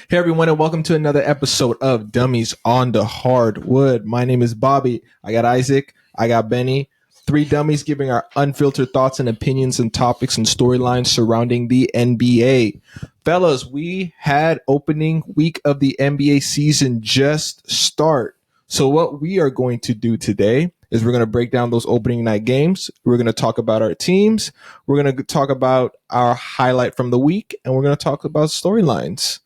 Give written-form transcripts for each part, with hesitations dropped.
Hey everyone, and welcome to another episode of Dummiez on the Hardwood. My name is Bobby. I got Isaac. I got Bennie. Three dummies giving our unfiltered thoughts and opinions and topics and storylines surrounding the NBA. Fellas, we had opening week of the NBA season just start. So what we are going to do today is we're going to break down those opening night games. We're going to talk about our teams. We're going to talk about our highlight from the week, and we're going to talk about storylines.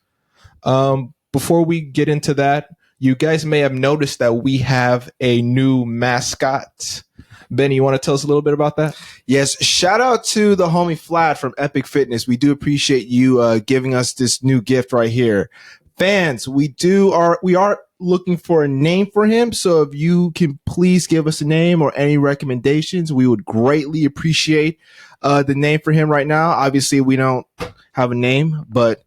Before we get into that, you guys may have noticed that we have a new mascot. Benny, you want to tell us a little bit about that? Yes, shout out to the homie Flat from Epic Fitness. We do appreciate you giving us this new gift right here. Fans, we are looking for a name for him, so if you can please give us a name or any recommendations, we would greatly appreciate the name for him right now. Obviously, we don't have a name, but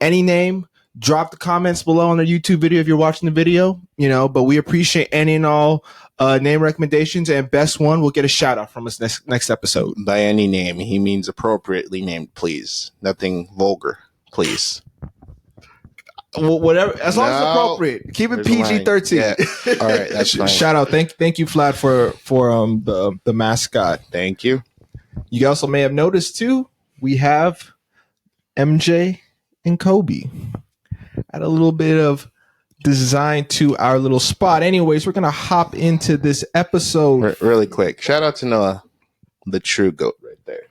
any name, drop the comments below on the YouTube video if you're watching the video, but we appreciate any and all name recommendations, and best one will get a shout out from us next episode. By any name, he means appropriately named, please. Nothing vulgar, please. Well, whatever, as long as it's appropriate. Keep it PG-13. Yeah. All right, that's fine. Shout out, thank you, Flat, for the mascot. Thank you. You also may have noticed too, we have MJ and Kobe. Add a little bit of design to our little spot. Anyways, we're gonna hop into this episode really quick. Shout out to Noah, the true GOAT right there,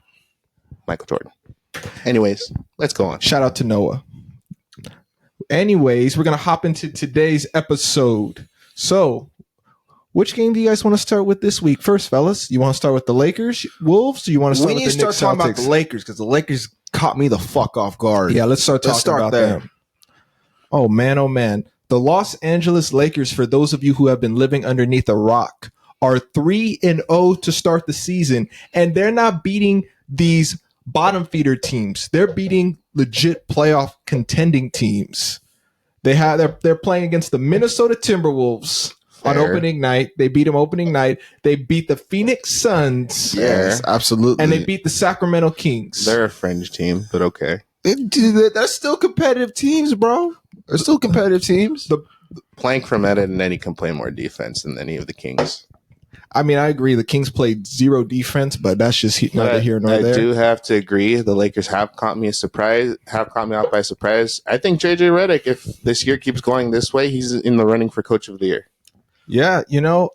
Michael Jordan. Anyways, let's go on. Shout out to Noah. Anyways, we're gonna hop into today's episode. So, which game do you guys want to start with this week first, fellas? You want to start with the Lakers, Wolves, or you want to start with the Knicks, Celtics? We need to start talking about the Lakers because the Lakers caught me the fuck off guard. Yeah, let's start about there. Them. Oh man. The Los Angeles Lakers, for those of you who have been living underneath a rock, are 3-0 to start the season, and they're not beating these bottom feeder teams. They're beating legit playoff contending teams. They're playing against the Minnesota Timberwolves on opening night. They beat them opening night. They beat the Phoenix Suns. Yes, absolutely. And they beat the Sacramento Kings. They're a fringe team, but okay. They're still competitive teams, bro. They're still competitive teams. Playing from Meta and Eddie can play more defense than any of the Kings. I mean, I agree. The Kings played zero defense, but that's just neither here nor there. I do have to agree. The Lakers have caught me out by surprise. I think JJ Reddick, if this year keeps going this way, he's in the running for Coach of the Year. Yeah,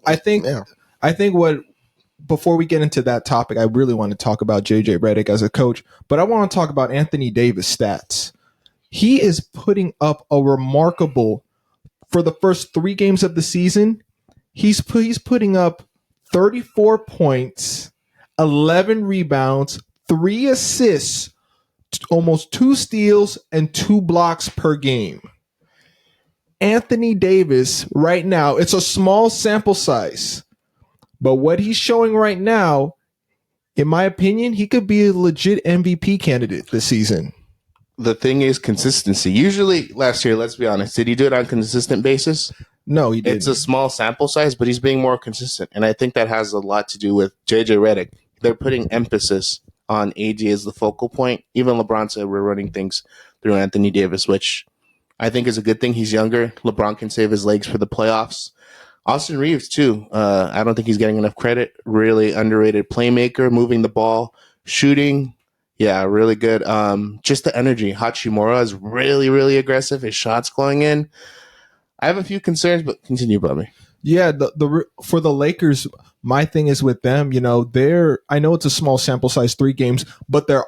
I think before we get into that topic, I really want to talk about JJ Reddick as a coach, but I want to talk about Anthony Davis' stats. He is putting up a remarkable, for the first 3 games of the season, he's putting up 34 points, 11 rebounds, 3 assists, almost 2 steals, and 2 blocks per game. Anthony Davis right now, it's a small sample size, but what he's showing right now, in my opinion, he could be a legit MVP candidate this season. The thing is consistency. Usually last year, let's be honest, did he do it on a consistent basis? No, he didn't. It's a small sample size, but he's being more consistent. And I think that has a lot to do with JJ Reddick. They're putting emphasis on AD as the focal point. Even LeBron said we're running things through Anthony Davis, which I think is a good thing. He's younger. LeBron can save his legs for the playoffs. Austin Reeves, too. I don't think he's getting enough credit. Really underrated playmaker, moving the ball, shooting. Yeah, really good. Just the energy. Hachimura is really, really aggressive. His shots going in. I have a few concerns, but continue, Bobby. Yeah, for the Lakers, my thing is with them, I know it's a small sample size, 3 games, but their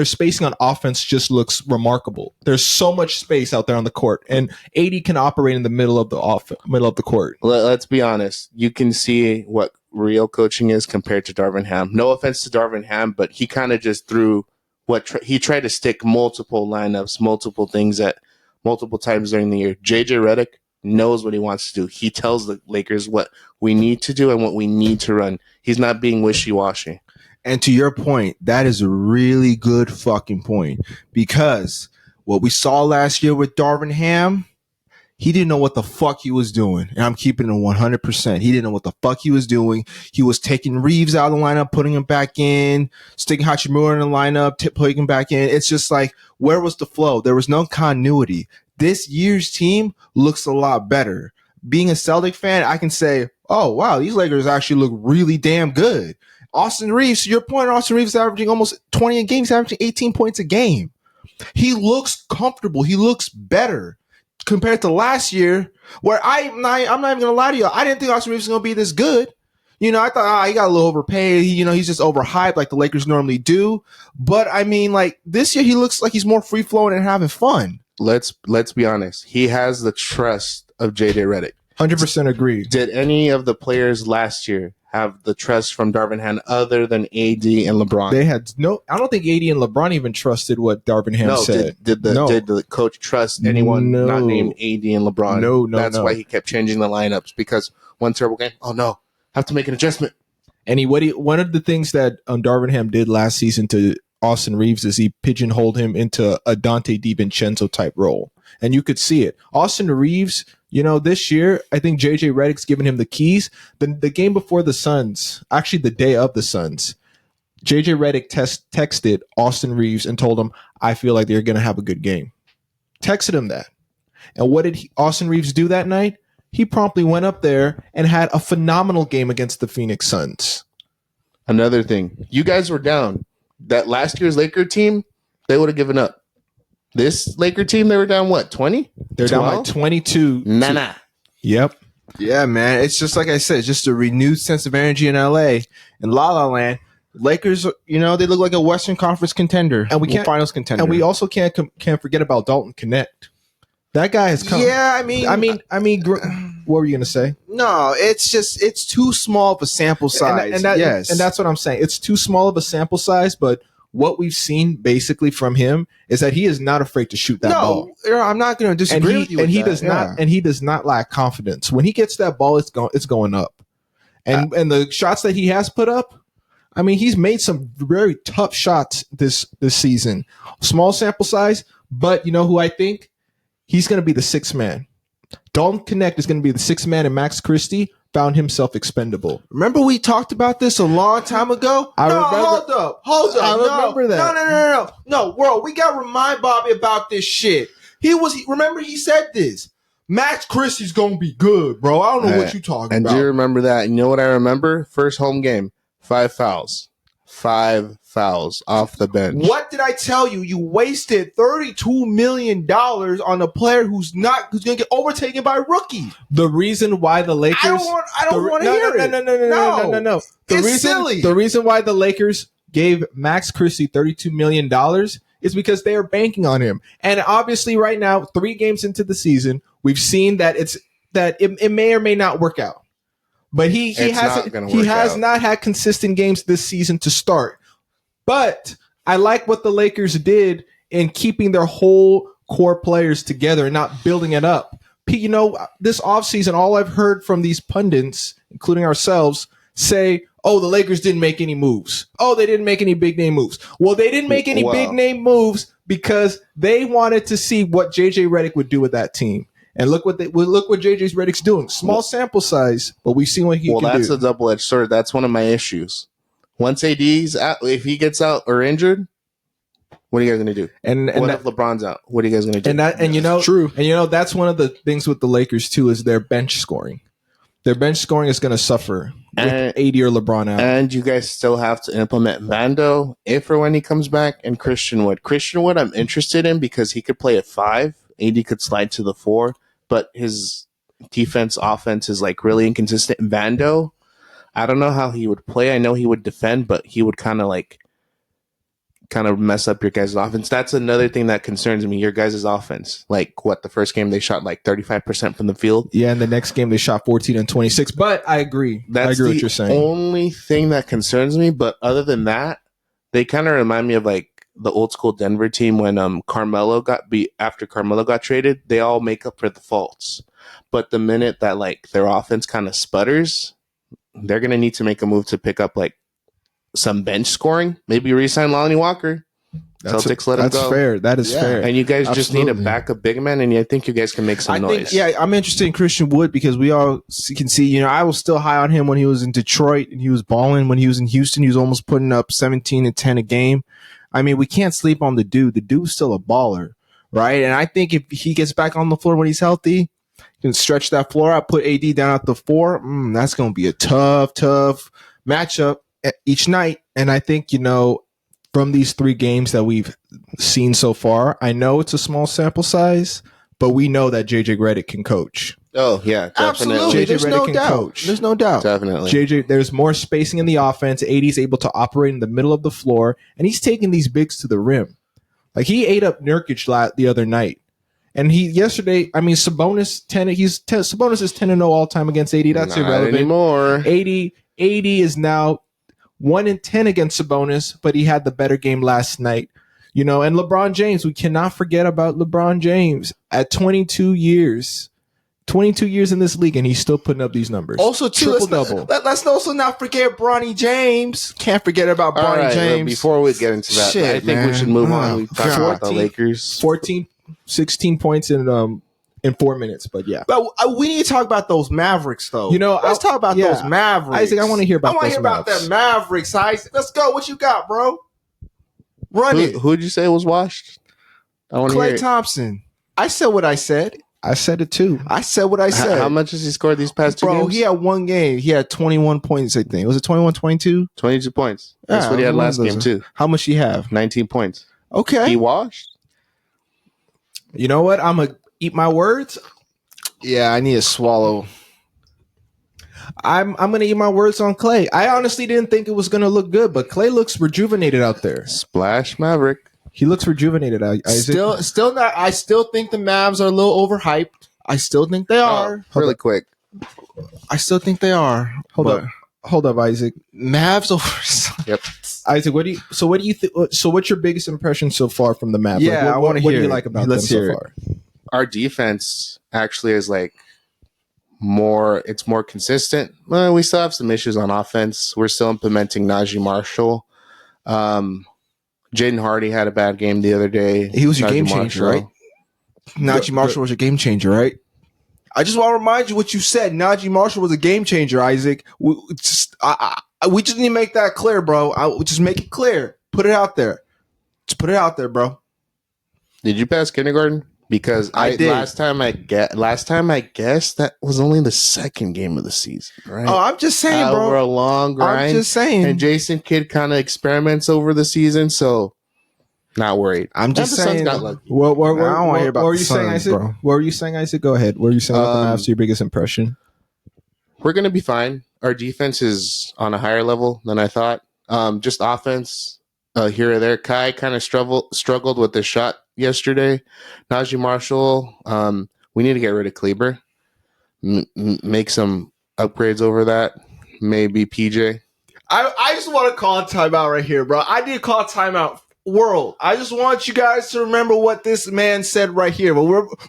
spacing on offense just looks remarkable. There's so much space out there on the court, and AD can operate in the middle of the court. Let's be honest. You can see what real coaching is compared to Darvin Ham. No offense to Darvin Ham, but he kind of just threw he tried to stick multiple lineups, multiple things at multiple times during the year. JJ Reddick knows what he wants to do. He tells the Lakers what we need to do and what we need to run. He's not being wishy-washy. And to your point, that is a really good fucking point, because what we saw last year with Darvin Ham, he didn't know what the fuck he was doing. And I'm keeping it 100%. He didn't know what the fuck he was doing. He was taking Reeves out of the lineup, putting him back in, sticking Hachimura in the lineup, putting him back in. It's just like, where was the flow? There was no continuity. This year's team looks a lot better. Being a Celtic fan, I can say, oh, wow, these Lakers actually look really damn good. Austin Reeves, to your point, Austin Reeves is averaging almost 20 a game. He's averaging 18 points a game. He looks comfortable. He looks better compared to last year, where I'm not even going to lie to you. I didn't think Austin Reeves was going to be this good. You know, I thought, he got a little overpaid. He's just overhyped like the Lakers normally do. But, I mean, like, this year he looks like he's more free-flowing and having fun. Let's be honest. He has the trust of JJ Redick. 100% agree. Did any of the players last year have the trust from Darvin Ham other than AD and LeBron? They had no. I don't think AD and LeBron even trusted what Darvin Ham said. Did the coach trust anyone not named AD and LeBron? No. That's why he kept changing the lineups, because one terrible game, oh no, have to make an adjustment. And one of the things that Darvin Ham did last season to Austin Reeves is he pigeonholed him into a Dante DiVincenzo type role, and you could see it. Austin Reeves, this year, I think JJ Redick's given him the keys. The game before the Suns, actually the day of the Suns, JJ Redick texted Austin Reeves and told him, I feel like they're going to have a good game. Texted him that. And what did Austin Reeves do that night? He promptly went up there and had a phenomenal game against the Phoenix Suns. Another thing, you guys were down. That last year's Laker team, they would have given up. This Laker team, they were down, what, 20? They're 12? Down by 22. Nah. Yep. Yeah, man. It's just like I said, just a renewed sense of energy in LA and La La Land. Lakers, they look like a Western Conference contender, and we can't finals contender. And we also can't forget about Dalton Connect. That guy has come. Yeah, I mean, what were you gonna say? No, it's too small of a sample size. And that's what I'm saying. It's too small of a sample size, but what we've seen basically from him is that he is not afraid to shoot that ball. No, I'm not going to disagree with you. And he does not lack confidence. When he gets that ball, it's going up. And the shots that he has put up, I mean, he's made some very tough shots this season. Small sample size, but you know who I think? He's going to be the sixth man. Dalton Connect is going to be the sixth man, and Max Christie found himself expendable. Remember we talked about this a long time ago? Hold up. I remember that. No, world, we got to remind Bobby about this shit. Remember he said this. Max Christie's going to be good, bro. I don't know what you talking about. And do you remember that? You know what I remember? First home game, 5 fouls. 5 fouls off the bench. What did I tell you? You wasted $32 million on a player who's going to get overtaken by a rookie. The reason why the Lakers... I don't want to hear it. No. The reason why the Lakers gave Max Christie $32 million is because they are banking on him. And obviously right now, 3 games into the season, we've seen that it may or may not work out. But he has not had consistent games this season to start. But I like what the Lakers did in keeping their whole core players together and not building it up. This offseason, all I've heard from these pundits, including ourselves, say, oh, the Lakers didn't make any moves. Oh, they didn't make any big name moves. Well, they didn't make any big name moves because they wanted to see what JJ Redick would do with that team. And look what JJ Redick's doing. Small sample size, but we've seen what he can do. Well, that's a double-edged sword. That's one of my issues. Once AD's out, if he gets out or injured, what are you guys going to do? And if LeBron's out? What are you guys going to do? True. And that's one of the things with the Lakers too is their bench scoring. Their bench scoring is going to suffer with AD or LeBron out. And you guys still have to implement Vando if or when he comes back, and Christian Wood. Christian Wood, I'm interested in because he could play at 5. AD could slide to the 4. But his offense is like really inconsistent. Vando, I don't know how he would play. I know he would defend, but he would kind of mess up your guys' offense. That's another thing that concerns me. Your guys' offense, the first game they shot 35% from the field. Yeah, and the next game they shot 14 and 26. But I agree. I agree with what you're saying. Only thing that concerns me. But other than that, they kind of remind me of the old school Denver team when Carmelo got beat after Carmelo got traded. They all make up for the faults, but the minute that their offense kind of sputters, they're gonna need to make a move to pick up some bench scoring. Maybe re-sign Lonnie Walker. Celtics let him That's go. fair. That is fair. And you guys just need a Absolutely. backup big man, and I think you guys can make some noise. I'm interested in Christian Wood because we all can see, I was still high on him when he was in Detroit and he was balling. When he was in Houston, he was almost putting up 17 and 10 a game. I mean, we can't sleep on the dude. The dude's still a baller, right? And I think if he gets back on the floor when he's healthy, he can stretch that floor out, put AD down at the 4. That's going to be a tough matchup each night. And I think, from these 3 games that we've seen so far, I know it's a small sample size, but we know that JJ Reddick can coach. Oh, yeah, definitely. Absolutely. JJ There's Reddick no can doubt. coach. There's no doubt. Definitely. JJ, there's more spacing in the offense. AD's able to operate in the middle of the floor, and he's taking these bigs to the rim. Like, he ate up Nurkic the other night. And Sabonis Sabonis is 10-0 all time against AD. That's Not irrelevant anymore. AD is now 1-10 against Sabonis, but he had the better game last night. And LeBron James, we cannot forget about LeBron James at 22 years. 22 years in this league, and he's still putting up these numbers. Also, too, triple-double. Let's also not forget Bronny James. Can't forget about All Bronny right, James. before we get into that, Shit, I think man. we should move on. Oh, We talked about the 14. Lakers. 14, 16 points in 4 minutes, but yeah. But we need to talk about those Mavericks, though. Let's talk about yeah. those Mavericks. Isaac, I want to hear about those about Mavs. that Mavericks, Isaac. Let's go. What you got, bro? Run it. Who'd you say was washed? I want to hear Klay it. Thompson. I said what I said. I said it too. I said what I said. How much has he scored these past 2 Bro, games? he had one game. He had 21 points, I think. Was it 21, 22? 22 points. That's Yeah, what he had one of last those. game, too. How much he have? 19 points. Okay. He washed? You know what? I'm going to eat my words. Yeah, I need to swallow. I'm going to eat my words on Klay. I honestly didn't think it was going to look good, but Klay looks rejuvenated out there. Splash Maverick. He looks rejuvenated, Isaac. Still not. I still think the Mavs are a little overhyped. I still think they are. Really quick. I still think they are. Hold up, Isaac. Mavs over. Yep. Isaac, what do you think? So what's your biggest impression so far from the Mavs? Yeah, I wanna What do hear you it. like about Let's them hear so it. far? Our defense actually is more consistent. Well, we still have some issues on offense. We're still implementing Najee Marshall. Jaden Hardy had a bad game the other day. He was your Najee game changer, Marshall. right? Najee Marshall was your game changer, right? I just want to remind you what you said. Najee Marshall was a game changer, Isaac. We just need to make that clear, bro. Just make it clear. Put it out there. Just put it out there, bro. Did you pass kindergarten? Because I did. Last time I guessed that was only the second game of the season, right? Oh, I'm just saying, bro. Over a long grind. I'm just saying. And Jason Kidd kind of experiments over the season, so not worried. I'm just And the Suns saying. got lucky. I don't want to hear about what were the you saying, Suns, Isaac? bro. What were you saying, Isaac? Go ahead. What were you saying about the Mavs? Your biggest impression? We're going to be fine. Our defense is on a higher level than I thought. Just offense here or there. Kai kind of struggled with his shot yesterday. Najee Marshall, we need to get rid of Kleber. Make some upgrades over that. Maybe PJ. I just want to call a timeout right here, bro. I need to call a timeout. World, I just want you guys to remember what this man said right here. But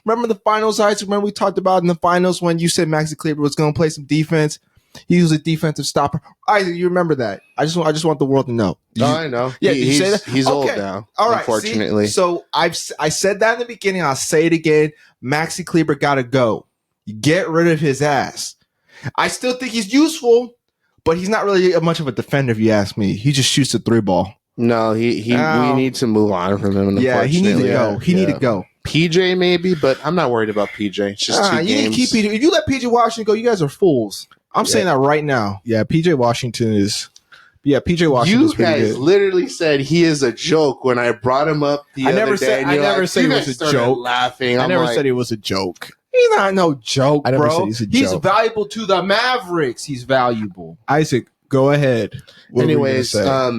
remember the finals, Isaac? Remember we talked about in the finals when you said Maxi Kleber was going to play some defense? He was a defensive stopper. Isaac, you remember that? I just want the world to know. I know. Yeah, He- did you say he's that? he's old Okay. now. All right. Unfortunately. See? So I said that in the beginning. I'll say it again. Maxi Kleber got to go. Get rid of his ass. I still think he's useful, but he's not really much of a defender, if you ask me. He just shoots the 3-ball. No, we need to move on from him. Yeah, he needs to unfortunately. go. He need to go. PJ maybe, but I'm not worried about PJ. It's just 2 You games. need to keep PJ. If you let PJ Washington go, you guys are fools. I'm saying that right now. Yeah, PJ Washington is. Yeah, PJ Washington You is pretty guys good. literally said he is a joke when I brought him up the I other never day. said- and I you're never like, said you it was guys a started joke. Laughing. I I'm never like, said it was a joke. He's not no joke, I never bro. said he's a He's joke. valuable to the Mavericks. He's valuable. Isaac, go ahead. What were you gonna Anyways, say?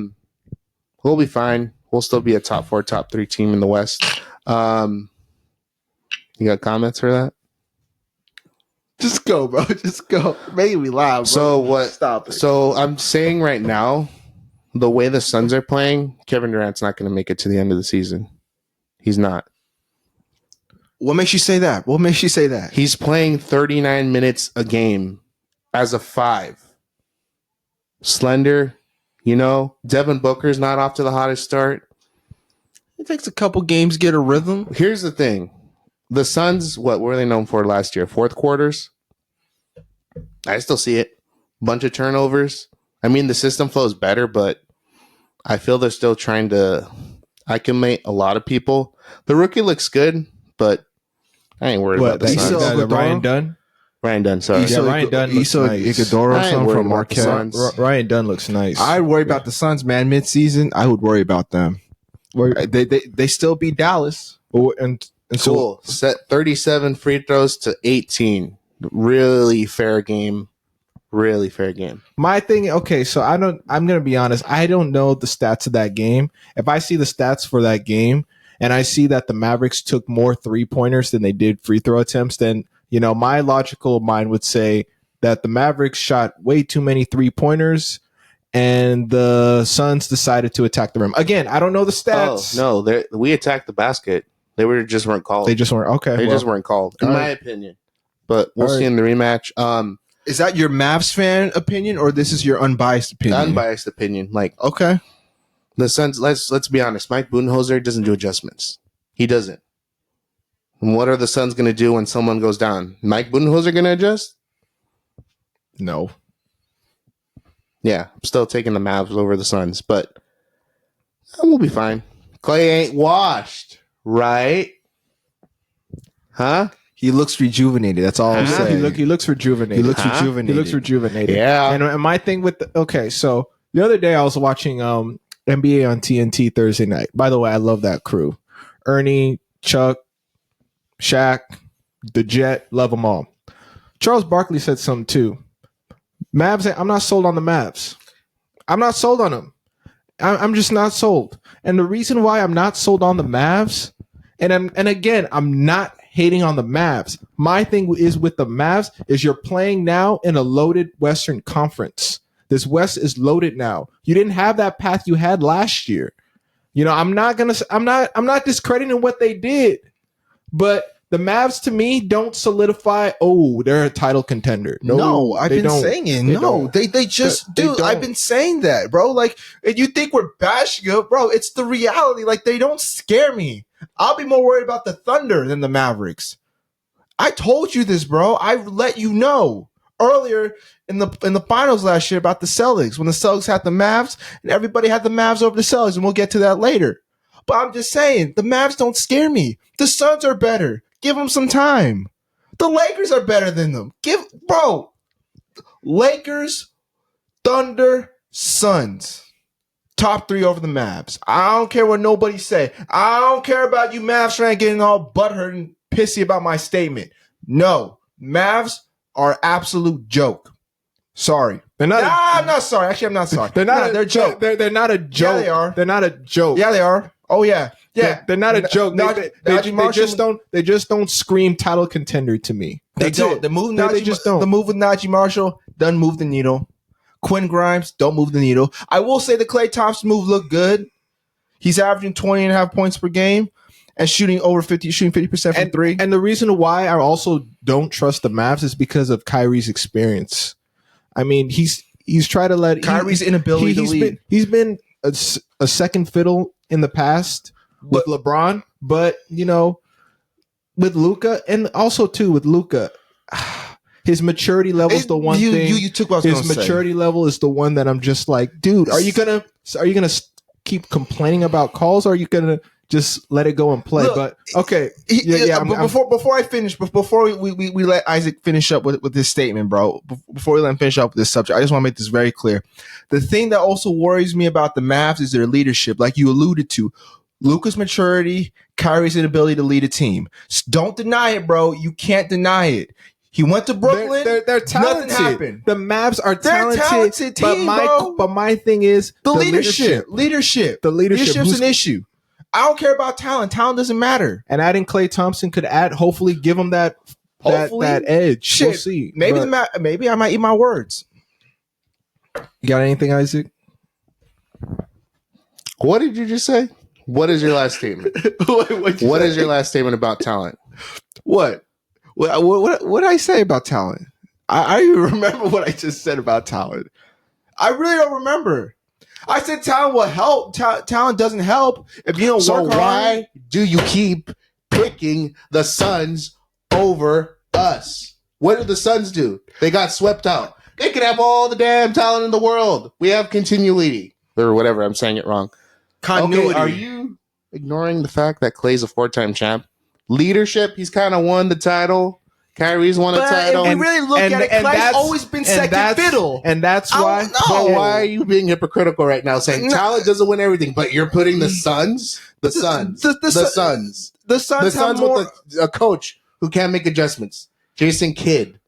we'll be fine. We'll still be a top 4, top 3 team in the West. You got comments for that? Just go, bro. Just go. Make me laugh, bro. So what? Stop it. So I'm saying right now, the way the Suns are playing, Kevin Durant's not going to make it to the end of the season. He's not. What makes you say that? What makes you say that? He's playing 39 minutes a game as a 5. Slender, Devin Booker's not off to the hottest start. It takes a couple games to get a rhythm. Here's the thing. The Suns, what were they known for last year? Fourth quarters? I still see it. Bunch of turnovers. I mean, the system flow is better, but I feel they're still trying to acclimate a lot of people. The rookie looks good, but I ain't worried about the Suns. Ryan Dunn? Ryan Dunn, sorry. Yeah, Ryan Dunn looks nice. Iguodala or I ain't something worried from about the Marquette. Suns. Ryan Dunn looks nice. I'd worry about the Suns, man. Mid-season, I would worry about them. They still beat Dallas. And Cool. Set 37 free throws to 18. Really fair game. Really fair game. My thing, okay, so I'm gonna be honest, I don't know the stats of that game. If I see the stats for that game and I see that the Mavericks took more 3-pointers than they did free throw attempts, then my logical mind would say that the Mavericks shot way too many 3-pointers and the Suns decided to attack the rim. Again, I don't know the stats. Oh, no, we attacked the basket. They just weren't called. They just weren't okay. They just weren't called, in my opinion. But we'll see in the rematch. Is that your Mavs fan opinion, or this is your unbiased opinion? Unbiased opinion. Like, okay, the Suns. Let's be honest. Mike Budenholzer doesn't do adjustments. He doesn't. And what are the Suns going to do when someone goes down? Mike Budenholzer going to adjust? No. Yeah, I'm still taking the Mavs over the Suns, but we'll be fine. Klay ain't washed, right? Huh? he looks rejuvenated. That's all I'm saying. He looks rejuvenated. He looks rejuvenated. He looks rejuvenated. Yeah. And my thing with so the other day I was watching NBA on TNT Thursday night. By the way, I love that crew. Ernie, Chuck, Shaq, the Jet, love them all. Charles Barkley said something too. Mavs, I'm not sold on the Mavs. I'm not sold on them. I'm just not sold. And the reason why I'm not sold on the Mavs, and again, I'm not hating on the Mavs. My thing is with the Mavs is you're playing now in a loaded Western Conference. This West is loaded now. You didn't have that path you had last year. I'm not discrediting what they did, but the Mavs to me don't solidify. Oh, they're a title contender. No, I've been saying it. No, they just do. I've been saying that, bro. Like, if you think we're bashing it, bro, it's the reality. Like, they don't scare me. I'll be more worried about the Thunder than the Mavericks. I told you this, bro. I let you know earlier in the finals last year about the Celtics when the Celtics had the Mavs and everybody had the Mavs over the Celtics, and we'll get to that later. But I'm just saying the Mavs don't scare me. The Suns are better. Give them some time. The Lakers are better than them. Lakers, Thunder, Suns. Top 3 over the Mavs. I don't care what nobody say. I don't care about you Mavs fans getting all butthurt and pissy about my statement. No. Mavs are absolute joke. Sorry. They're not. I'm not sorry. Actually, I'm not sorry. They're not. They're joke. They're not a joke. Yeah, they are. They're not a joke. Yeah, they are. Oh yeah. Yeah. They're not a joke. They just don't scream title contender to me. They don't. The move they just don't. The move with Najee Marshall doesn't move the needle. Quinn Grimes don't move the needle. I will say the Klay Thompson move looked good. He's averaging 20.5 points per game and shooting 50% from 3. And the reason why I also don't trust the Mavs is because of Kyrie's experience. I mean, he's tried to let Kyrie's inability to lead. He's been a second fiddle in the past with LeBron, but with Luka, and also too with Luka, his maturity level is the one thing. You took what I was his maturity level is the one that I'm just like, dude, are you gonna keep complaining about calls, or are you gonna just let it go and play? Look, but okay, before I finish, before we let Isaac finish up with this statement, bro. Before we let him finish up with this subject, I just want to make this very clear. The thing that also worries me about the Mavs is their leadership, like you alluded to. Luka's maturity, Kyrie's inability to lead a team. Don't deny it, bro. You can't deny it. He went to Brooklyn. They're talented. Nothing happened. The Mavs are They're talented. a talented team, but my thing is the leadership. The leadership's an issue. I don't care about talent. Talent doesn't matter. And adding Klay Thompson could hopefully give him that edge. Shit. We'll see. Maybe I might eat my words. You got anything, Isaac? What did you just say? What is your last statement? What is your last statement about talent? What did I say about talent? I don't even remember what I just said about talent. I really don't remember. I said talent will help. Talent doesn't help if you don't So work hard. why do you keep picking the Suns over us? What did the Suns do? They got swept out. They could have all the damn talent in the world. We have continuity. Or whatever, I'm saying it wrong. Continuity. Okay, are you ignoring the fact that Klay's a 4-time champ? Leadership, he's kind of won the title. Kyrie's won a But title. if we really look at it, Klay's always been second fiddle. And that's why. But why are you being hypocritical right now, saying talent doesn't win everything, but you're putting the Suns? The Suns have more with a coach who can't make adjustments. Jason Kidd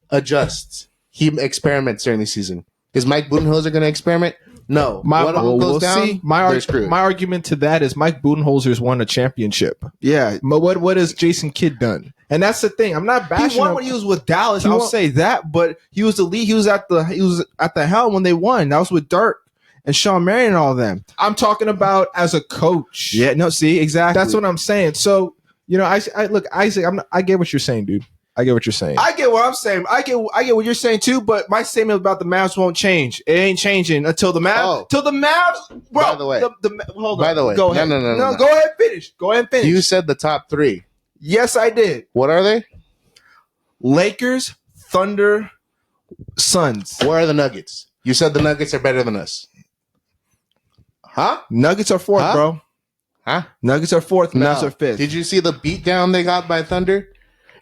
adjusts. He experiments during the season. Is Mike Budenholzer going to experiment? No. We'll see. My argument to that is Mike Budenholzer's won a championship. Yeah. But what has Jason Kidd done? And that's the thing. I'm not bashing He won him. when he was with Dallas. I'll say that. But he was the lead. He was at the helm when they won. That was with Dirk and Sean Marion and all of them. I'm talking about as a coach. Yeah. No. See. Exactly. That's what I'm saying. So I look, Isaac. I get what you're saying, dude. I get what you're saying. I get what I'm saying. I get what you're saying too. But my statement about the Mavs won't change. It ain't changing until the Mavs. Till the Mavs. Bro, by the way, hold on. By the way, go ahead. No. Go ahead. Finish. Go ahead and finish. You said the top 3. Yes, I did. What are they? Lakers, Thunder, Suns. Where are the Nuggets? You said the Nuggets are better than us. Huh? Nuggets are 4th, bro. Huh? Nuggets are 4th. Mavs are 5th. Did you see the beatdown they got by Thunder?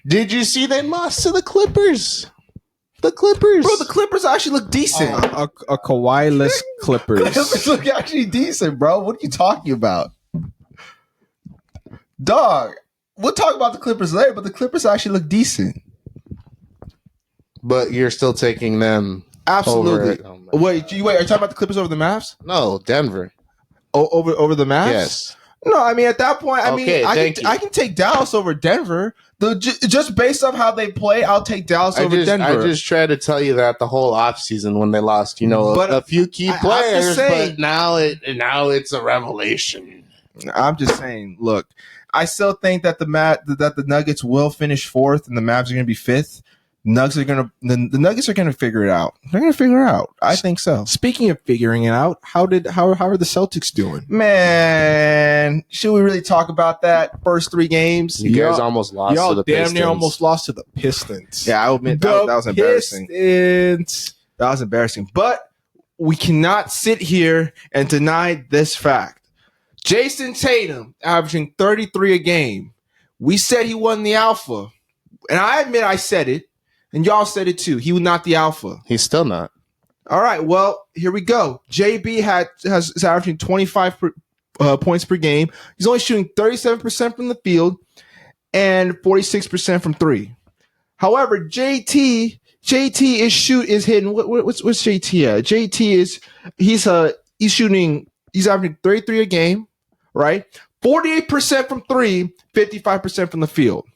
Did you see they lost to the Clippers? The Clippers. Bro, the Clippers actually look decent. A Kawhi-less Clippers. Clippers look actually decent, bro. What are you talking about? Dog, we'll talk about the Clippers later, but the Clippers actually look decent. But you're still taking them. Absolutely. Wait, are you talking about the Clippers over the Mavs? No, Denver. Over the Mavs? Yes. No, I mean at that point, I can take Dallas over Denver. Just based off how they play, I'll take Dallas over Denver. I just tried to tell you that the whole offseason when they lost, a few key players, but now it's a revelation. I'm just saying, look, I still think that the Nuggets will finish 4th and the Mavs are going to be 5th. The Nuggets are going to figure it out. They're going to figure it out. I think so. Speaking of figuring it out, how are the Celtics doing? Man, should we really talk about that first 3 games? You guys almost lost to the Pistons. Damn near almost lost to the Pistons. Yeah, I'll admit that was embarrassing. That was embarrassing. But we cannot sit here and deny this fact. Jason Tatum averaging 33 a game. We said he wasn't the alpha. And I admit I said it. And y'all said it too. He was not the alpha. He's still not. All right. Well, here we go. JB is averaging 25 points per game. He's only shooting 37% from the field and 46% from 3. However, JT is hitting. What's JT at? JT he's averaging 33 a game, right? 48% from 3, 55% from the field.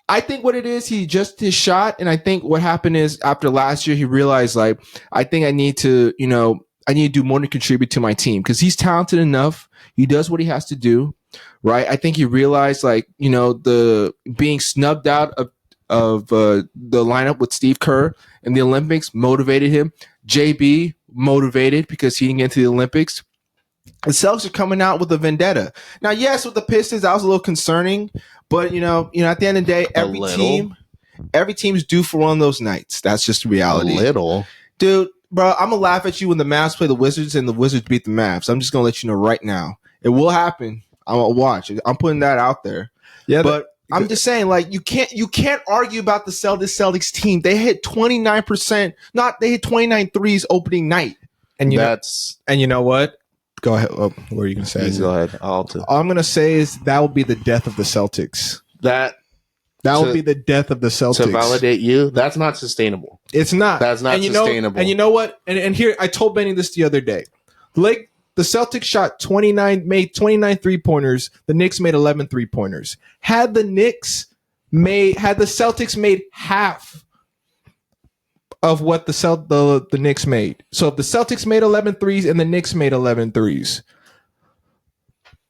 I think what it is, he adjusted his shot, and I think what happened is after last year, he realized I think I need to do more to contribute to my team because he's talented enough. He does what he has to do, right? I think he realized the being snubbed out of the lineup with Steve Kerr in the Olympics motivated him. JB motivated because he didn't get to the Olympics. The Celtics are coming out with a vendetta. Now, yes, with the Pistons, that was a little concerning, but at the end of the day, every team's due for one of those nights. That's just reality. A little, dude, bro. I'm gonna laugh at you when the Mavs play the Wizards and the Wizards beat the Mavs. I'm just gonna let you know right now, it will happen. I'm gonna watch. I'm putting that out there. Yeah, but I'm just saying, you can't argue about the Celtics team. They hit 29%. They hit 29 threes opening night, and you know what? Go ahead. What were you going to say? Please go ahead. All I'm going to say is that will be the death of the Celtics. That will be the death of the Celtics. To validate you, that's not sustainable. It's not. That's not sustainable. And you know what? And here, I told Benny this the other day. The Celtics shot 29 3-pointers. The Knicks made 11 3-pointers. Had the Celtics made half of what the Knicks made. So if the Celtics made 11 threes and the Knicks made 11 threes,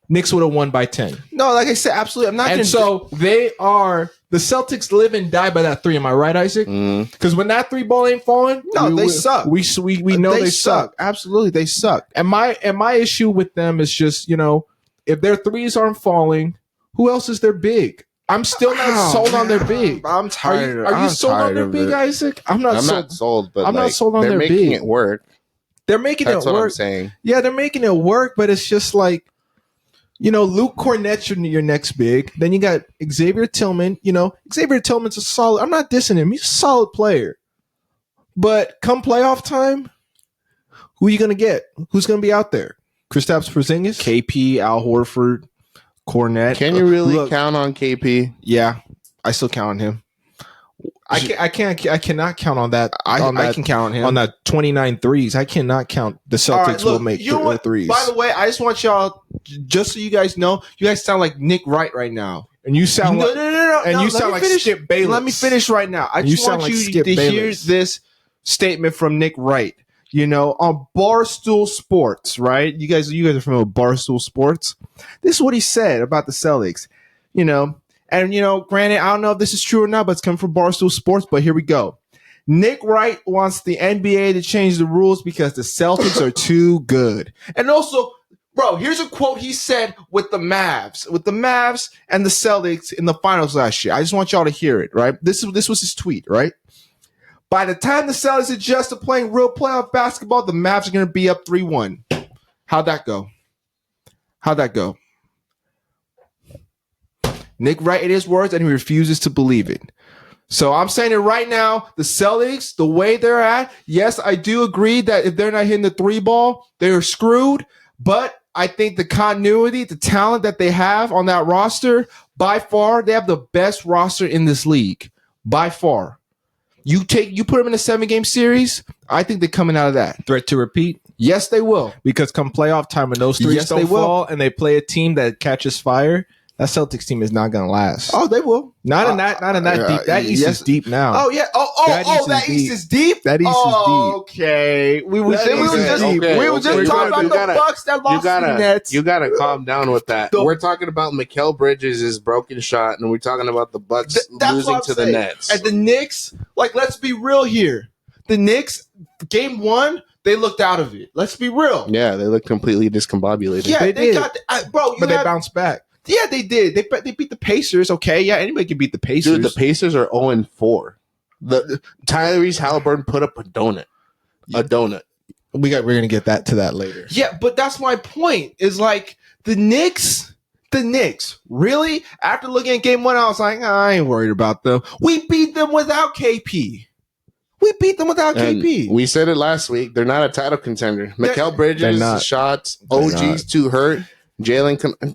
Knicks would have won by 10. No, like I said, absolutely. I'm not. And so they are the Celtics live and die by that three. Am I right, Isaac? Because when that three ball ain't falling, they suck. We know they suck. Absolutely, they suck. And my issue with them is just, if their threes aren't falling, who else is their big? I'm still not sold on their big. I'm tired. Are you sold on their big, Isaac? I'm not sold, but I'm not sold on they're their making big. it work. They're making That's it work. what I'm saying. Yeah, they're making it work, but it's just like, Luke Cornett's your next big. Then you got Xavier Tillman. Xavier Tillman's a solid. I'm not dissing him. He's a solid player. But come playoff time, who are you going to get? Who's going to be out there? Kristaps Porzingis? KP, Al Horford, Cornette. Can you really count on KP? Yeah, I still count on him. I cannot count on that. I can count on him. On that 29 threes. I cannot count the Celtics will make threes. By the way, I just want y'all, just so you guys know, you guys sound like Nick Wright right now. And you sound no. And you sound like Skip Bayless. Let me finish right now. I just want you to hear this statement from Nick Wright. On Barstool Sports, right? You guys are familiar with Barstool Sports. This is what he said about the Celtics. And, granted, I don't know if this is true or not, but it's coming from Barstool Sports. But here we go. Nick Wright wants the NBA to change the rules because the Celtics are too good. And also, bro, here's a quote he said with the Mavs and the Celtics in the finals last year. I just want y'all to hear it, right? This was his tweet, right? By the time the Celtics adjust to playing real playoff basketball, the Mavs are going to be up 3-1. How'd that go? Nick Wright, it is words, and he refuses to believe it. So I'm saying it right now, the Celtics, the way they're at, yes, I do agree that if they're not hitting the three ball, they're screwed. But I think the continuity, the talent that they have on that roster, by far, they have the best roster in this league. By far. You put them in a 7-game series, I think they're coming out of that. Threat to repeat? Yes, they will. Because come playoff time, when those threes don't fall and they play a team that catches fire, that Celtics team is not going to last. Oh, they will. Not in that deep. That East is deep now. Oh yeah. That East is deep. That East is deep. Okay. We were just talking about the Bucks that lost the Nets. You gotta calm down with that. We're talking about Mikal Bridges' broken shot, and we're talking about the Bucks losing to the Nets. And the Knicks, let's be real here. The Knicks, game 1, they looked out of it. Let's be real. Yeah, they looked completely discombobulated. Yeah, they did. But they bounced back. Yeah, they did. They beat the Pacers. Okay, yeah, anybody can beat the Pacers. Dude, the Pacers are 0-4. The Tyrese Halliburton put up a donut. We're gonna get to that later. Yeah, but that's my point. Is the Knicks. Really? After looking at game 1, I was like, I ain't worried about them. We beat them without KP. KP. We said it last week. They're not a title contender. Mikal Bridges shots. OG's too hurt. Jalen.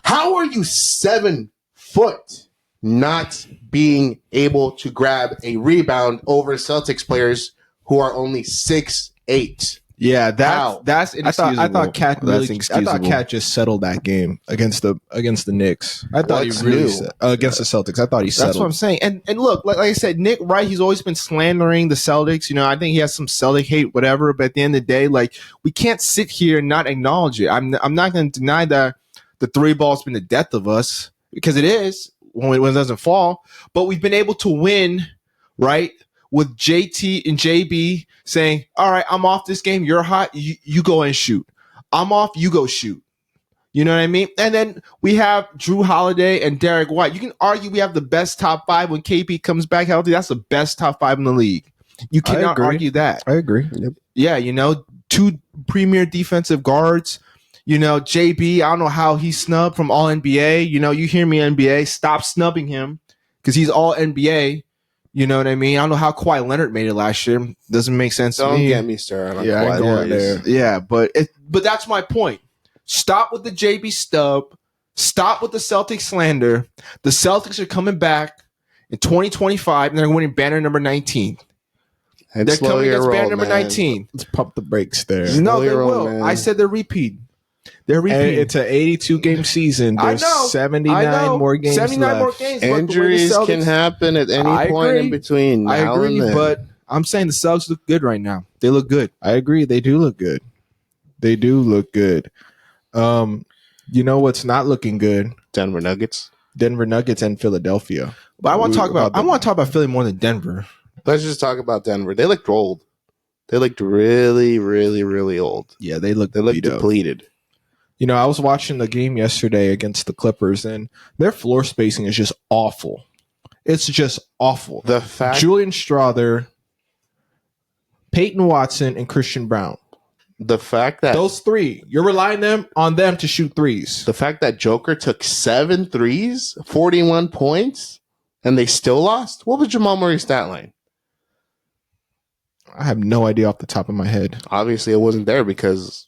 How are you 7 foot not being able to grab a rebound over Celtics players who are only 6'8"? Yeah, that's inexcusable. I thought Cat just settled that game against the Knicks. I thought he really against the Celtics. I thought he settled. That's what I'm saying. And look, like I said, Nick Wright, he's always been slandering the Celtics. I think he has some Celtic hate, whatever. But at the end of the day, we can't sit here and not acknowledge it. I'm not going to deny that the three ball's been the death of us, because it is when it doesn't fall. But we've been able to win, right? With JT and JB saying, all right, I'm off this game. You're hot. You go and shoot. I'm off. You go shoot. You know what I mean? And then we have Drew Holiday and Derek White. You can argue we have the best top 5 when KP comes back healthy. That's the best top 5 in the league. You cannot argue that. I agree. Yep. Yeah, 2 premier defensive guards. JB, I don't know how he's snubbed from All NBA. You hear me, NBA. Stop snubbing him because he's All NBA. You know what I mean? I don't know how Kawhi Leonard made it last year. Doesn't make sense to me. Don't get me started on Kawhi Leonard. there. Yeah, but that's my point. Stop with the JB stub. Stop with the Celtics slander. The Celtics are coming back in 2025, and they're winning banner number 19. They're coming against banner number 19. Let's pump the brakes there. No, they will. Man. I said they're repeating. It's an 82-game season. There's 79 more games 79 left. More games. Injuries can happen at any point in between. I agree, but I'm saying the Celtics look good right now. They look good. I agree. They do look good. You know what's not looking good? Denver Nuggets and Philadelphia. But I want to talk about Philly more than Denver. Let's just talk about Denver. They looked old. They looked really, really, really old. Yeah, they looked depleted. You know, I was watching the game yesterday against the Clippers, and their floor spacing is just awful. It's just awful. The fact Julian Strawther, Peyton Watson, and Christian Brown. The fact that Those three, you're relying on them to shoot threes. the fact that Joker took 7 threes, 41 points, and they still lost. What was Jamal Murray's stat line? I have no idea off the top of my head. Obviously, it wasn't there because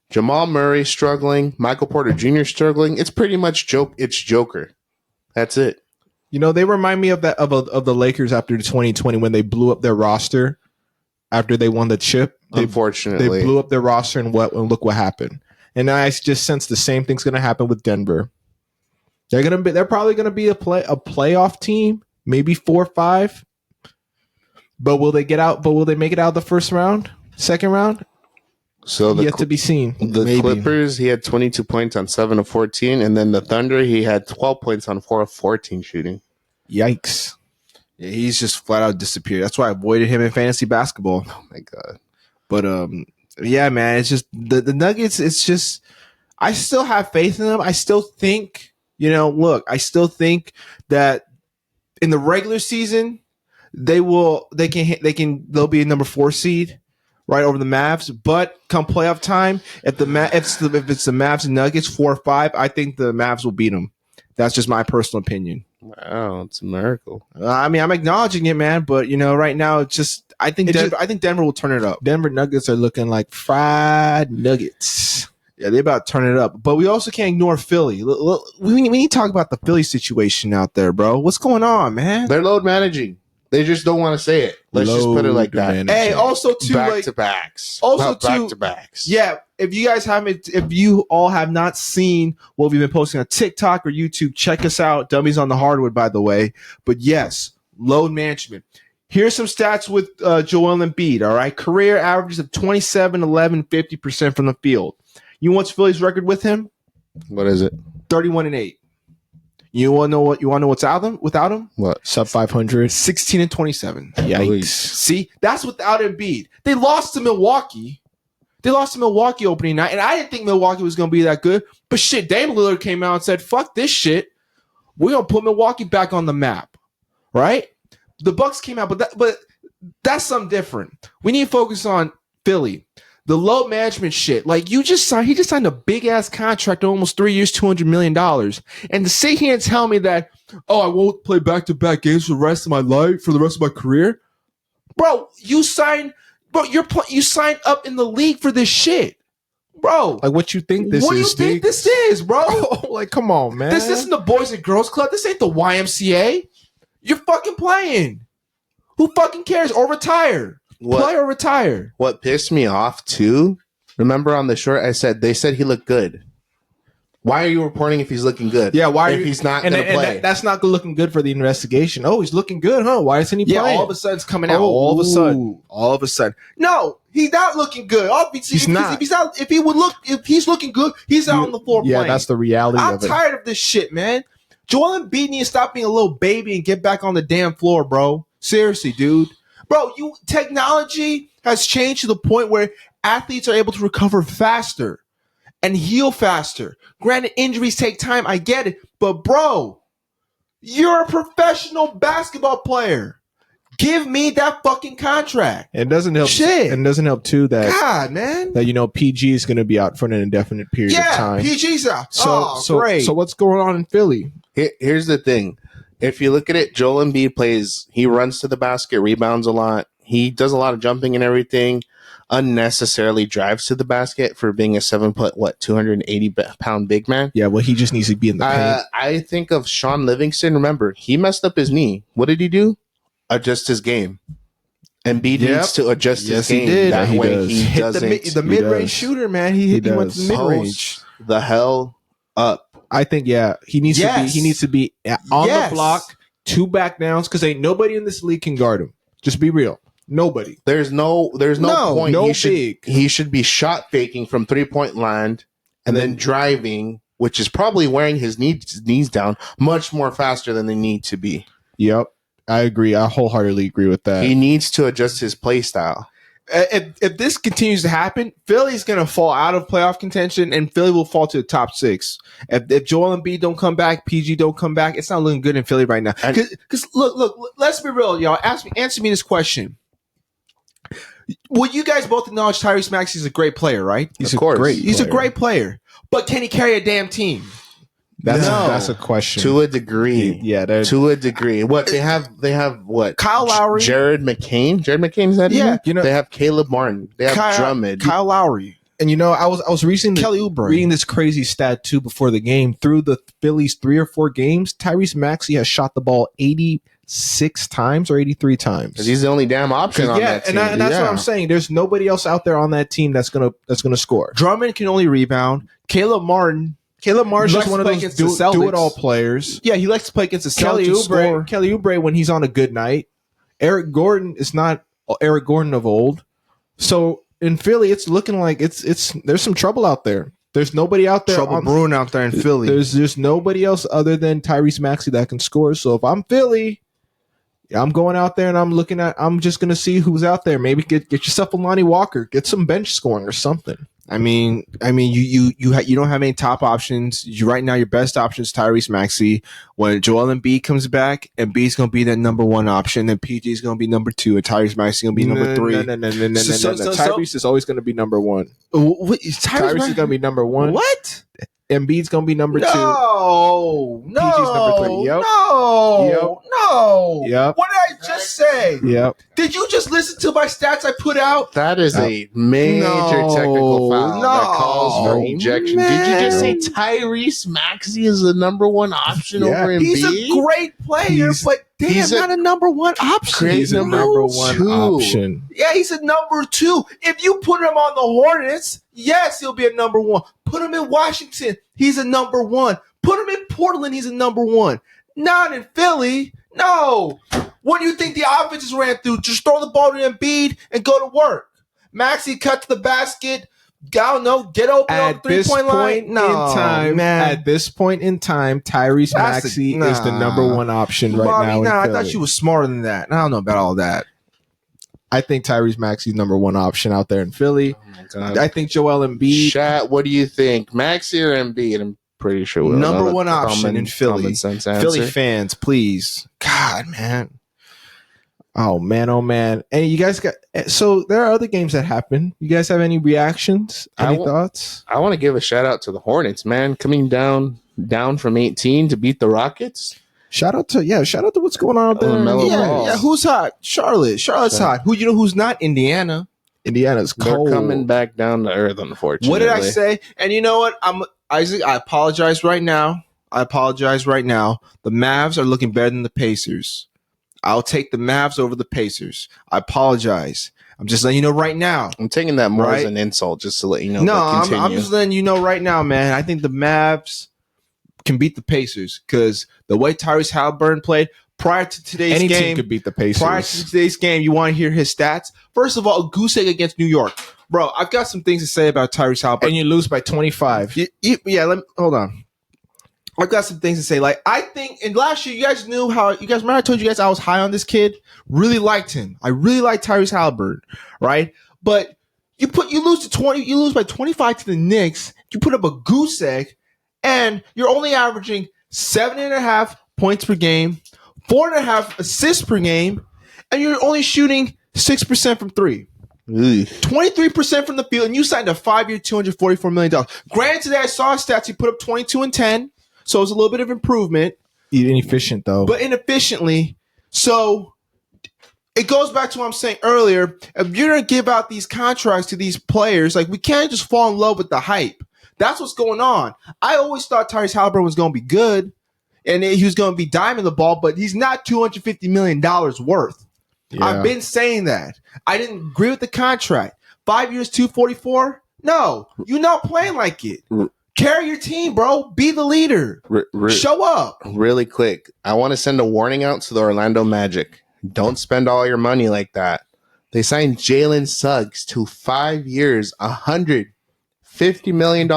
Jamal Murray struggling, Michael Porter Jr. struggling. It's pretty much It's Joker. That's it. You know, they remind me of the Lakers after 2020 when they blew up their roster after they won the chip. Unfortunately, They blew up their roster and look what happened. And I just sense the same thing's going to happen with Denver. They're probably going to be a playoff team, maybe 4 or 5. But will they make it out of the first round, second round? So Yet to be seen. The Maybe. Clippers, he had 22 points on 7 of 14, and then the Thunder, he had 12 points on 4 of 14 shooting. Yikes. Yeah, he's just flat out disappeared. That's why I avoided him in fantasy basketball. Oh my god! But yeah, man, it's just the Nuggets. It's just I still have faith in them. I still think, I still think that in the regular season they'll be a number 4 seed right over the Mavs. But come playoff time, if it's the Mavs and Nuggets 4 or 5, I think the Mavs will beat them. That's just my personal opinion. Wow, it's a miracle. I mean, I'm acknowledging it, man. But right now, it's just I think Denver will turn it up. Denver Nuggets are looking like fried nuggets. Yeah, they about to turn it up. But we also can't ignore Philly. We need to talk about the Philly situation out there, bro. What's going on, man? They're load managing. They just don't want to say it. Let's just put it like that. Managing. Hey, also too, back to backs. Also too, back to backs. Yeah, if you all have not seen what we've been posting on TikTok or YouTube, check us out. Dummies on the Hardwood, by the way. But yes, load management. Here's some stats with Joel Embiid. All right, career averages of 27, 11, 50% from the field. You know what's Philly's record with him? What is it? 31-8. You want to know what's without him? What? Sub 500. 16-27. Yikes. See, that's without Embiid. They lost to Milwaukee. Opening night, and I didn't think Milwaukee was going to be that good. But shit, Dame Lillard came out and said, fuck this shit. We're going to put Milwaukee back on the map. Right? The Bucks came out, but that's something different. We need to focus on Philly. The load management shit. Like he just signed a big ass contract, almost 3 years, $200 million. And to sit here and tell me that, I won't play back-to-back games for the rest of my life, for the rest of my career. Bro, you signed up in the league for this shit. Bro. Like what you think this is? What do you think this is, bro? Like, come on, man. This isn't the Boys and Girls Club. This ain't the YMCA. You're fucking playing. Who fucking cares? Or retire. Play or retire. What pissed me off too? Remember on the short, they said he looked good. Why are you reporting if he's looking good? Yeah, why if he's not going to play? That's not looking good for the investigation. Oh, he's looking good, huh? Why isn't he playing? Yeah, all of a sudden it's coming out. All of a sudden. No, he's not looking good. He's not. If he's looking good, he's out on the floor playing. Yeah, that's the reality of it. I'm tired of this shit, man. Joel Embiid needs to stop being a little baby and get back on the damn floor, bro. Seriously, dude. Bro, technology has changed to the point where athletes are able to recover faster and heal faster. Granted, injuries take time. I get it. But, bro, you're a professional basketball player. Give me that fucking contract. It doesn't help. Shit. And it doesn't help, too, that, God, man. that PG is going to be out for an indefinite period of time. Yeah, PG's out. So great. So what's going on in Philly? Here's the thing. If you look at it, Joel Embiid he runs to the basket, rebounds a lot. He does a lot of jumping and everything. Unnecessarily drives to the basket for being a 7-foot, 280-pound big man. Yeah, well, he just needs to be in the paint. I think of Sean Livingston. Remember, he messed up his knee. What did he do? Adjust his game. Embiid needs to adjust his game. He did. That he way does. he doesn't. The mid-range shooter, man. He went to the mid-range. Post the hell up. I think, he needs to be on the block, 2 back downs, because ain't nobody in this league can guard him. Just be real. Nobody. There's no point. No he should be shot faking from 3-point land and then driving which is probably wearing his knees down much more faster than they need to be. Yep. I agree. I wholeheartedly agree with that. He needs to adjust his play style. If this continues to happen, Philly's going to fall out of playoff contention, and Philly will fall to the top 6. If Joel Embiid don't come back, PG don't come back, it's not looking good in Philly right now. Because look, let's be real, y'all. Answer me this question. Well, you guys both acknowledge Tyrese Maxey is a great player, right? He's a great player. But can he carry a damn team? That's a question. To a degree. Yeah, to a degree. What they have what? Kyle Lowry. Jared McCain? Jared McCain, is that his name? You know, they have Caleb Martin. They have Drummond. Kyle Lowry. And I was recently Kelly Oubre. reading this crazy stat too before the game. Through the Phillies 3 or 4 games, Tyrese Maxey has shot the ball 86 times or 83 times. Because he's the only damn option on that team. And that's what I'm saying. There's nobody else out there on that team that's gonna score. Drummond can only rebound. Caleb Martin's just one of those do-it-all players. Yeah, he likes to play against the Celtics. Kelly Oubre, when he's on a good night. Eric Gordon is not Eric Gordon of old. So in Philly, it's looking like there's some trouble out there. There's nobody out there. Trouble brewing out there in Philly. There's nobody else other than Tyrese Maxey that can score. So if I'm Philly, I'm going out there and I'm just gonna see who's out there. Maybe get yourself a Lonnie Walker, get some bench scoring or something. I mean, you don't have any top options. Right now, your best option is Tyrese Maxey. When Joel Embiid comes back, Embiid's going to be that number 1 option, and PG is going to be number 2, and Tyrese Maxey going to be number 3. No. Tyrese is always going to be number 1. Tyrese is going to be number 1. What? Embiid's going to be number 2. No. PG's number 3. Yep. No. Yep. What did I just say? Yep. Did you just listen to my stats I put out? That is a major technical foul that calls for ejection. Man. Did you just say Tyrese Maxey is the number 1 option over Embiid? He's a great player, but he's not a number 1 option. He's a number 1 option. Yeah, he's a number 2. If you put him on the Hornets, yes, he'll be a number 1. Put him in Washington, he's a number 1. Put him in Portland, he's a number 1. Not in Philly. No. What do you think the offense is ran through? Just throw the ball to Embiid and go to work. Maxey cut to the basket. I don't know. Get open on the 3-point line. At this point in time, Tyrese Maxey is the number 1 option right now. I thought you was smarter than that. I don't know about all that. I think Tyrese Maxey's number 1 option out there in Philly. Oh my God. I think Joel Embiid. Chat, what do you think? Maxey or Embiid? I'm pretty sure we'll number 1 option in Philly. Philly fans, please. God, man. Oh man. Hey, you guys so there are other games that happen. You guys have any reactions? Any thoughts? I want to give a shout out to the Hornets, man. Coming down from 18 to beat the Rockets. Shout out to what's going on out there. Yeah, who's hot? Charlotte's hot. Who's not? Indiana. Indiana's cold. They're coming back down to earth, unfortunately. What did I say? And you know what? Isaac, I apologize right now. The Mavs are looking better than the Pacers. I'll take the Mavs over the Pacers. I apologize. I'm just letting you know right now. I'm taking that more as an insult, just to let you know. No, I'm just letting you know right now, man. I think the Mavs can beat the Pacers because the way Tyrese Halliburton played prior to today's game. Any team could beat the Pacers. Prior to today's game, you want to hear his stats? First of all, a goose egg against New York. Bro, I've got some things to say about Tyrese Halliburton. And you lose by 25. Hold on. I've got some things to say. Like, I think, and last year, you guys remember I told you guys I was high on this kid? Really liked him. I really liked Tyrese Halliburton, right? But you lose by 25 to the Knicks, you put up a goose egg, and you're only averaging 7.5 points per game, 4.5 assists per game, and you're only shooting 6% from 3. 23% from the field, and you signed a 5-year, $244 million. Granted, I saw stats, you put up 22 and 10. So it's a little bit of improvement. Inefficient, though. But inefficiently. So it goes back to what I'm saying earlier. If you're going to give out these contracts to these players, like, we can't just fall in love with the hype. That's what's going on. I always thought Tyrese Halliburton was going to be good, and he was going to be diming the ball, but he's not $250 million worth. Yeah. I've been saying that. I didn't agree with the contract. 5 years, $244? No, you're not playing like it. Carry your team, bro. Be the leader. Show up. Really quick, I want to send a warning out to the Orlando Magic. Don't spend all your money like that. They signed Jalen Suggs to 5 years, $150 million.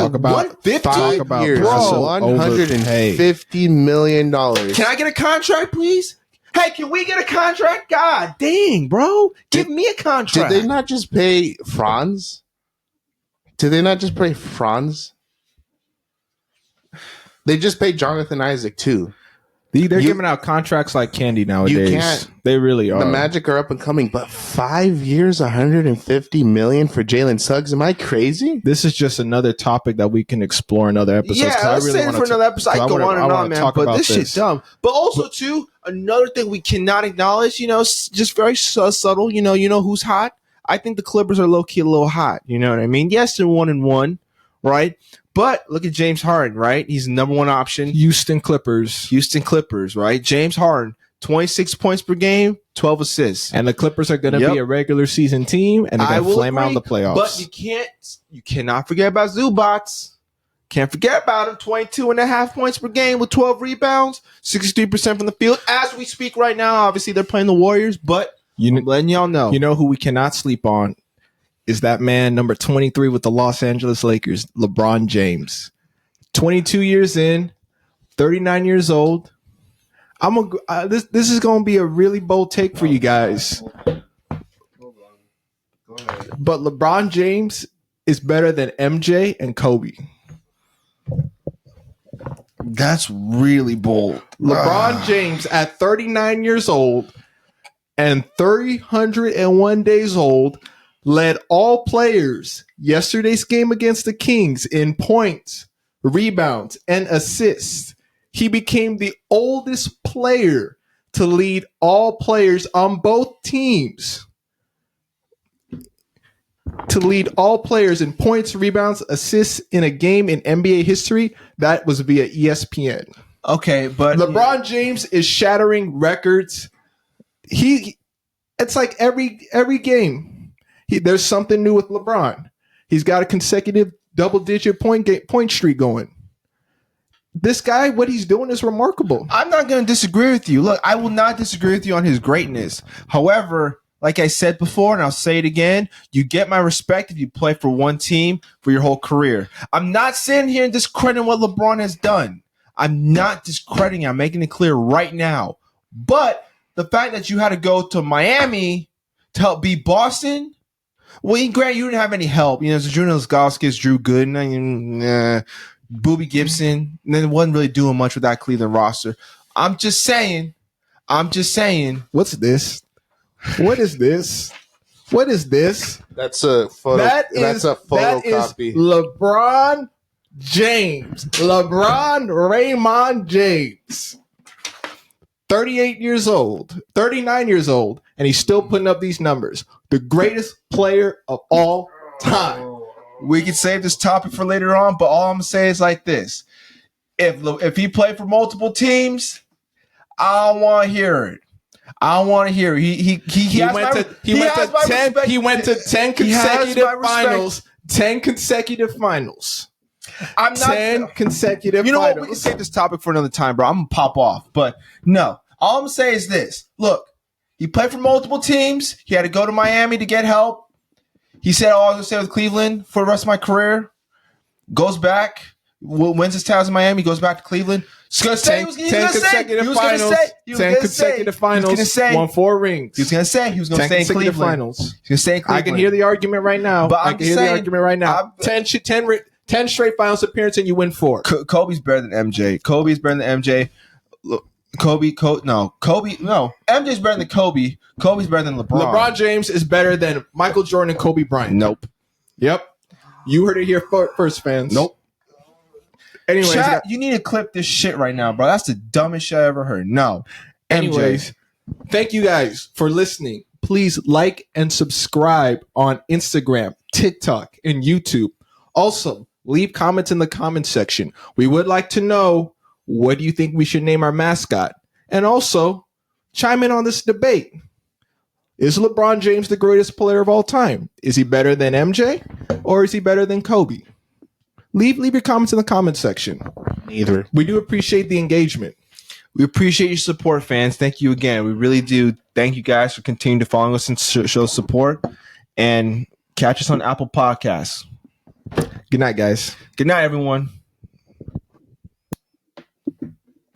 Talk about 150? talk about years, bro, $150 million. Can I get a contract, please? Hey, can we get a contract? God dang, bro. Give me a contract. Did they not just pay Franz? They just paid Jonathan Isaac too. They're giving out contracts like candy nowadays. can't- They really are. The Magic are up and coming, but 5 years, $150 million for Jalen Suggs. Am I crazy? This is just another topic that we can explore in other episodes. Yeah, 'cause I let's really save it wanna for another episode. I I go wanna- on I and wanna on, man. talk But about this shit's dumb. But also, too, another thing we cannot acknowledge, just very subtle. You know who's hot? I think the Clippers are low key a little hot. You know what I mean? Yes, they're 1-1, right? But look at James Harden, right? He's the number one option. Houston Clippers. Right? James Harden, 26 points per game, 12 assists. And the Clippers are going to Yep. be a regular season team, and they're I going to will flame out in agree, the playoffs. But you cannot forget about Zubats. Can't forget about him. 22.5 points per game with 12 rebounds, 63% from the field. As we speak right now, obviously they're playing the Warriors, but I'm letting y'all know. You know who we cannot sleep on is that man number 23 with the Los Angeles Lakers, LeBron James. 22 years in, 39 years old. This is going to be a really bold take for you guys. But LeBron James is better than MJ and Kobe. That's really bold. LeBron James at 39 years old and 301 days old led all players yesterday's game against the Kings in points, rebounds, and assists. He became the oldest player to lead all players on both teams. To lead all players in points, rebounds, assists in a game in NBA history. That was via ESPN. Okay, but LeBron James is shattering records. It's like every game. There's something new with LeBron. He's got a consecutive double-digit point streak going. This guy, what he's doing is remarkable. I'm not going to disagree with you. Look, I will not disagree with you on his greatness. However, like I said before, and I'll say it again, you get my respect if you play for one team for your whole career. I'm not sitting here and discrediting what LeBron has done. I'm not discrediting. I'm making it clear right now. But the fact that you had to go to Miami to help beat Boston, well, Grant, you didn't have any help. Zydrunas Ilgauskas, Drew Gooden, Booby Gibson, and then it wasn't really doing much with that Cleveland roster. I'm just saying. What's this? What is this? What is this? That's a photo. That's a photocopy. LeBron James. LeBron Raymond James. 38 years old, 39 years old, and he's still putting up these numbers. The greatest player of all time. We can save this topic for later on, but all I'm going to say is like this. If he played for multiple teams, I don't want to hear it. I don't want to hear it. He went to 10 consecutive finals. 10 consecutive finals. I'm not 10 consecutive You know finals. what? We can save this topic for another time, bro. I'm going to pop off. But no, all I'm going to say is this. Look, he played for multiple teams. He had to go to Miami to get help. He said, I was going to stay with Cleveland for the rest of my career. Goes back, wins his titles in Miami, goes back to Cleveland. He's going to say, 10 consecutive finals. 10 consecutive finals. Won 4 rings. He was going to say he was going to stay in Cleveland. Finals. He was going to stay in Cleveland. I can hear the argument right now. But I can hear the argument right now. 10 straight finals appearances and you win 4. Kobe's better than MJ. Kobe's better than MJ. Look, MJ's better than Kobe. Kobe's better than LeBron. LeBron James is better than Michael Jordan and Kobe Bryant. Nope. Yep. You heard it here first, fans. Nope. Anyways, Chat, you need to clip this shit right now, bro. That's the dumbest shit I ever heard. No. Anyways, thank you guys for listening. Please like and subscribe on Instagram, TikTok, and YouTube. Also, leave comments in the comment section. We would like to know, what do you think we should name our mascot? And also, chime in on this debate. Is LeBron James the greatest player of all time? Is he better than MJ? Or is he better than Kobe? Leave your comments in the comment section. Neither. We do appreciate the engagement. We appreciate your support, fans. Thank you again. We really do. Thank you guys for continuing to follow us and show support. And catch us on Apple Podcasts. Good night, guys. Good night, everyone.